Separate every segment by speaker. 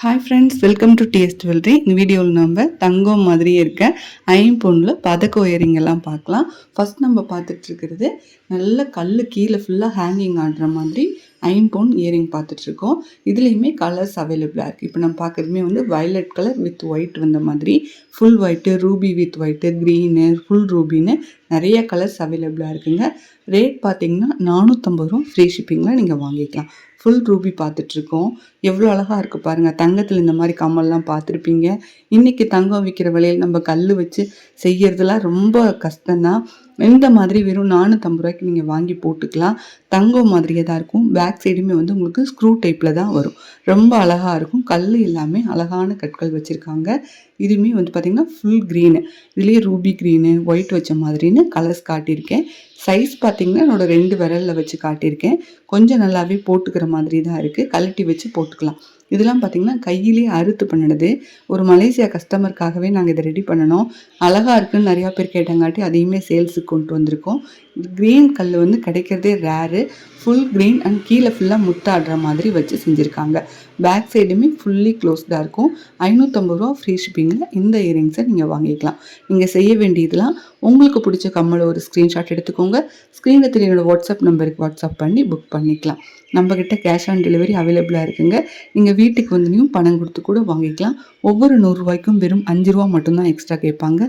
Speaker 1: Hi friends, welcome to TS jewellery. இந்த வீடியோவில் நம்ம தங்கம் மாதிரியே இருக்க ஐம்பொன்னில் பதக்க இயரிங்கெல்லாம் பார்க்கலாம். ஃபர்ஸ்ட் நம்ம பார்த்துட்டு இருக்கிறது நல்ல கல் கீழே ஃபுல்லாக ஹேங்கிங் ஆடுற மாதிரி ஐம்பொன் இயரிங் பார்த்துட்ருக்கோம். இதுலேயுமே கலர்ஸ் அவைலபிளாக இருக்குது. இப்போ நம்ம பார்க்குறதுமே வந்து வயலட் கலர் வித் ஒயிட் வந்த மாதிரி, full white, ruby with white, green, full ரூபின்னு நிறைய கலர்ஸ் அவைலபிளாக இருக்குங்க. ரேட் பார்த்தீங்கன்னா 450 ரூபா, ஃப்ரீ ஷிப்பிங்கில் நீங்கள் வாங்கிக்கலாம். ஃபுல் ரூபி பார்த்துட்ருக்கோம். எவ்வளோ அழகாக இருக்குது பாருங்கள். தங்கத்தில் இந்த மாதிரி கம்மல்லாம் பார்த்துருப்பீங்க. இன்றைக்கி தங்கம் விற்கிற விலையில் நம்ம கல் வச்சு செய்கிறதுலாம் ரொம்ப கஷ்டம்தான். இந்த மாதிரி வெறும் 450 ரூபாய்க்கு நீங்கள் வாங்கி போட்டுக்கலாம். தங்கம் மாதிரியே தான் இருக்கும். பேக் சைடுமே வந்து உங்களுக்கு ஸ்க்ரூ டைப்பில் தான் வரும். ரொம்ப அழகாக இருக்கும். கல் எல்லாமே அழகான கற்கள் வச்சுருக்காங்க. இதுவுமே வந்து பார்த்திங்கன்னா ஃபுல் க்ரீனு, இதுலேயே ரூபி க்ரீனு, ஒயிட் வச்ச மாதிரின்னு கலர்ஸ் காட்டியிருக்கேன். சைஸ் பார்த்திங்கன்னா என்னோட 2 விரலில் வச்சு காட்டியிருக்கேன். கொஞ்சம் நல்லாவே போட்டுக்கிற மாதிரி தான் இருக்குது. கழட்டி வச்சு போட்டுக்கலாம். இதெல்லாம் பார்த்திங்கன்னா கையிலே அறுத்து பண்ணினது. ஒரு மலேசியா கஸ்டமருக்காகவே நாங்கள் இதை ரெடி பண்ணணும். அழகாக இருக்குன்னு நிறையா பேர் கேட்டங்காட்டி அதையுமே சேல்ஸுக்கு கொண்டு வந்திருக்கோம். க்ரீன் கல் வந்து கிடைக்கிறதே ரேரு. ஃபுல் க்ரீன் அண்ட் கீழே ஃபுல்லாக முத்தாடுற மாதிரி வச்சு செஞ்சுருக்காங்க. பேக் சைடுமே ஃபுல்லி க்ளோஸ்டாக இருக்கும். 550 ரூபா, ஃப்ரீ ஷிப்பிங்கில் இந்த இயரிங்ஸை நீங்கள் வாங்கிக்கலாம். நீங்கள் செய்ய வேண்டியதெல்லாம் உங்களுக்கு பிடிச்ச கம்மலை ஒரு ஸ்க்ரீன்ஷாட் எடுத்துக்கோங்க. ஸ்க்ரீனில் தெரியனோட வாட்ஸ்அப் நம்பருக்கு வாட்ஸ்அப் பண்ணி புக் பண்ணிக்கலாம். நம்மக்கிட்ட கேஷ் ஆன் டெலிவரி அவைலபிளாக இருக்குங்க. நீங்கள் வீட்டுக்கு வந்துனையும் பணம் கொடுத்து கூட வாங்கிக்கலாம். ஒவ்வொரு 100 ரூபாய்க்கும் வெறும் 5 ரூபா மட்டும்தான் எக்ஸ்ட்ரா கேட்பாங்க.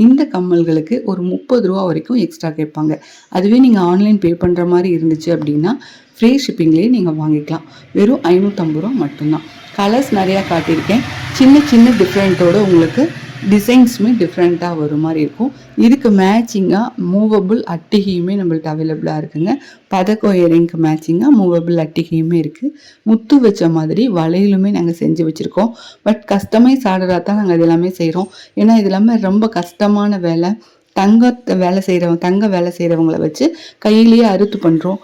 Speaker 1: இந்த கம்மல்களுக்கு ஒரு 30 ரூபா வரைக்கும் எக்ஸ்ட்ரா கேட்பாங்க. அதுவே நீங்கள் ஆன்லைன் பே பண்ணுற மாதிரி இருந்துச்சு அப்படின்னா ஃப்ரீ ஷிப்பிங்லேயே நீங்கள் வாங்கிக்கலாம். வெறும் 550 ரூபா மட்டும்தான். கலர்ஸ் நிறையா காட்டியிருக்கேன். சின்ன சின்ன டிஃப்ரெண்ட்டோடு உங்களுக்கு டிசைன்ஸுமே டிஃப்ரெண்ட்டாக வரும் மாதிரி இருக்கும். இதுக்கு மேட்சிங்காக மூவபிள் அட்டிகையுமே நம்மள்ட்ட அவைலபிளாக இருக்குங்க. பதக்கம் இயரிங்க்கு மேட்சிங்காக மூவபிள் அட்டிகையுமே இருக்குது. முத்து வச்ச மாதிரி வளையலுமே நாங்கள் செஞ்சு வச்சுருக்கோம். பட் கஸ்டமைஸ் ஆர்டராக தான் நாங்கள் இது எல்லாமே செய்கிறோம். ஏன்னா இது எல்லாமே ரொம்ப கஷ்டமான வேலை. தங்க வேலை செய்கிறவங்கள வச்சு கையிலேயே அறுத்து பண்ணுறோம்.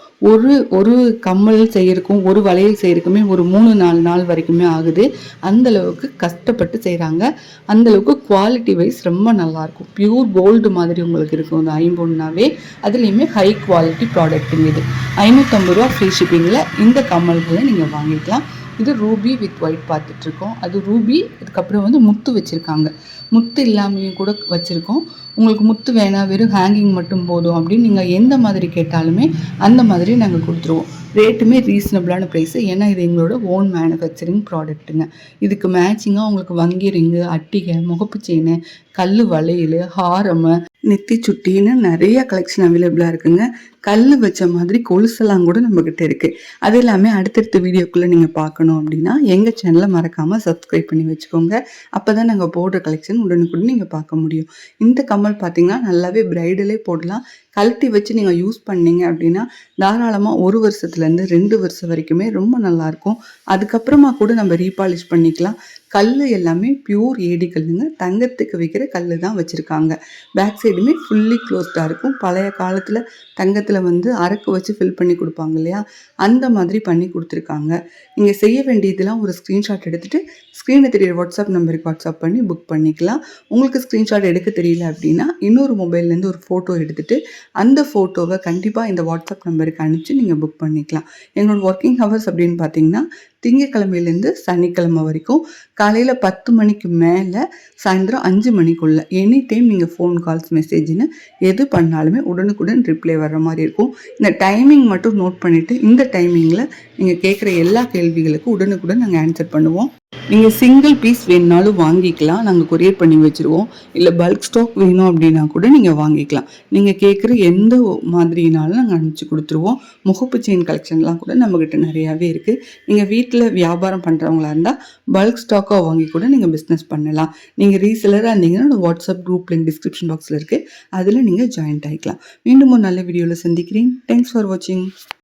Speaker 1: ஒரு கம்மல் செய்யறதுக்கும் ஒரு வளையல் செய்யறதுக்குமே ஒரு 3-4 நாள் வரைக்குமே ஆகுது. அந்தளவுக்கு கஷ்டப்பட்டு செய்கிறாங்க. அந்தளவுக்கு குவாலிட்டி வைஸ் ரொம்ப நல்லாயிருக்கும். பியூர் கோல்டு மாதிரி உங்களுக்கு இருக்கும் இந்த ஐம்பொன்னாவே. அதுலேயுமே ஹை குவாலிட்டி ப்ராடக்ட்டுங்க இது. 550 ரூபா, ஃப்ரீ ஷிப்பிங்கில் இந்த கம்மல்களை நீங்கள் வாங்கிக்கலாம். இது ரூபி வித் ஒயிட் பார்த்துட்ருக்கோம். அது ரூபி, அதுக்கப்புறம் வந்து முத்து வச்சுருக்காங்க. முத்து இல்லாமையும் கூட வச்சுருக்கோம். உங்களுக்கு முத்து வேணாம், வெறும் ஹேங்கிங் மட்டும் போதும் அப்படின்னு நீங்கள் எந்த மாதிரி கேட்டாலுமே அந்த மாதிரி நாங்கள் கொடுத்துருவோம். ரேட்டுமே ரீசனபிளான ப்ரைஸு. ஏன்னா இது எங்களோட ஓன் மேனுஃபேக்சரிங் ப்ராடக்ட்டுங்க. இதுக்கு மேட்சிங்காக உங்களுக்கு வங்கி ரிங்கு, அட்டிகை, முகப்பு செயின், கல் வளையல், ஹாரமு, நெத்தி சுட்டின்னு நிறைய கலெக்ஷன் அவைலபிளாக இருக்குங்க. கல் வச்ச மாதிரி கொலுசெல்லாம் கூட நம்மக்கிட்ட இருக்குது. அது எல்லாமே அடுத்தடுத்த வீடியோக்குள்ளே நீங்கள் பார்க்கணும் அப்படின்னா எங்கள் சேனலை மறக்காமல் சப்ஸ்கிரைப் பண்ணி வச்சுக்கோங்க. அப்போ தான் நாங்கள் போடுற கலெக்ஷன் உடனுக்குடன் நீங்கள் பார்க்க முடியும். இந்த கம்மல் பார்த்திங்கன்னா நல்லாவே ப்ரைடலே போடலாம். கழட்டி வச்சு நீங்கள் யூஸ் பண்ணீங்க அப்படின்னா தாராளமாக 1 வருஷத்துலேருந்து 2 வருஷம் வரைக்குமே ரொம்ப நல்லாயிருக்கும். அதுக்கப்புறமா கூட நம்ம ரீபாலிஷ் பண்ணிக்கலாம். கல் எல்லாமே பியூர் ஏடி கல்லுங்க. தங்கத்துக்கு வைக்கிற கல் தான் வச்சுருக்காங்க. பேக் சைடுமே ஃபுல்லி க்ளோஸ்டாக இருக்கும். பழைய காலத்தில் தங்கத்தில் வந்து அரக்கு வச்சு ஃபில் பண்ணி கொடுப்பாங்க இல்லையா, அந்த மாதிரி பண்ணி கொடுத்துருக்காங்க. நீங்கள் செய்ய வேண்டியதெல்லாம் ஒரு ஸ்க்ரீன்ஷாட் எடுத்துகிட்டு ஸ்க்ரீனில் தெரியிற வாட்ஸ்அப் நம்பருக்கு வாட்ஸ்அப் பண்ணி புக் பண்ணிக்கலாம். உங்களுக்கு ஸ்க்ரீன்ஷாட் எடுக்க தெரியல அப்படின்னா இன்னொரு மொபைல்லேருந்து ஒரு ஃபோட்டோ எடுத்துகிட்டு அந்த ஃபோட்டோவை கண்டிப்பாக இந்த வாட்ஸ்அப் நம்பருக்கு அனுப்பிச்சு நீங்கள் புக் பண்ணிக்கலாம். எங்களோட ஒர்க்கிங் ஹவர்ஸ் அப்படின்னு பார்த்தீங்கன்னா திங்கக்கிழமையிலேருந்து சனிக்கிழமை வரைக்கும் காலையில் 10 மணிக்கு மேலே சாயந்தரம் 5 மணிக்குள்ளே எனி டைம் நீங்கள் ஃபோன் கால்ஸ் மெசேஜ்னு எது பண்ணாலுமே உடனுக்குடன் ரிப்ளை வர்ற மாதிரி இருக்கும். இந்த டைமிங் மட்டும் நோட் பண்ணிவிட்டு இந்த டைமிங்கில் நீங்கள் கேட்குற எல்லா கேள்விகளுக்கும் உடனுக்குடன் நாங்கள் ஆன்சர் பண்ணுவோம். நீங்கள் சிங்கிள் பீஸ் வேணுனாலும் வாங்கிக்கலாம். நாங்கள் கொரியர் பண்ணி வச்சுருவோம். இல்லை பல்க் ஸ்டாக் வேணும் அப்படின்னா கூட நீங்கள் வாங்கிக்கலாம். நீங்கள் கேட்குற எந்த மாதிரினாலும் நாங்கள் அனுப்பிச்சி கொடுத்துருவோம். முகப்பு செயின் கலெக்ஷன்லாம் கூட நம்மக்கிட்ட நிறையாவே இருக்குது. நீங்கள் வீட்டில் வியாபாரம் பண்ணுறவங்களா இருந்தால் பல்க் ஸ்டாக்காக வாங்கி கூட நீங்கள் பிஸ்னஸ் பண்ணலாம். நீங்கள் ரீசெலராக இருந்தீங்கன்னா வாட்ஸ்அப் குரூப் லிங்க் டிஸ்கிரிப்ஷன் பாக்ஸில் இருக்குது. அதில் நீங்கள் ஜாயின்ட் ஆகிக்கலாம். மீண்டும் ஒரு நல்ல வீடியோவில் சந்திக்கிறேன். தேங்க்ஸ் ஃபார் வாட்சிங்.